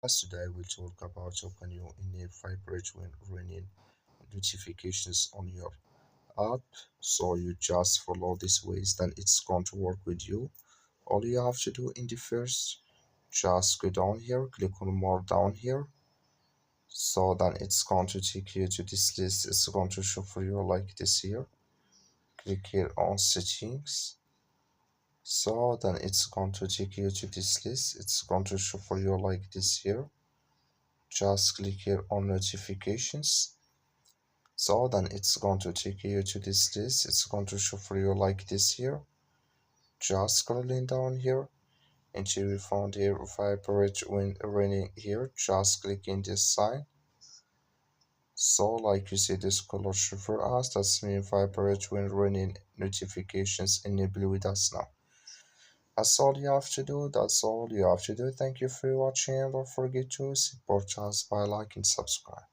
As today we'll talk about how can you enable Vibrate when running notifications on your app. So you just follow these ways, then it's going to work with you. All you have to do in the first, just go down here, click on more down here. So then it's going to take you to this list. It's going to show for you like this here. Click here on settings. So then it's going to take you to this list. It's going to show for you like this here. Just click here on notifications. So then it's going to take you to this list. It's going to show for you like this here. Just scrolling down here until you found here Vibrate when running here. Just click in this sign. So like you see this color show for us, that's mean Vibrate when running notifications enable with us now. That's all you have to do. That's all you have to do. Thank you for watching and don't forget to support us by liking and subscribe.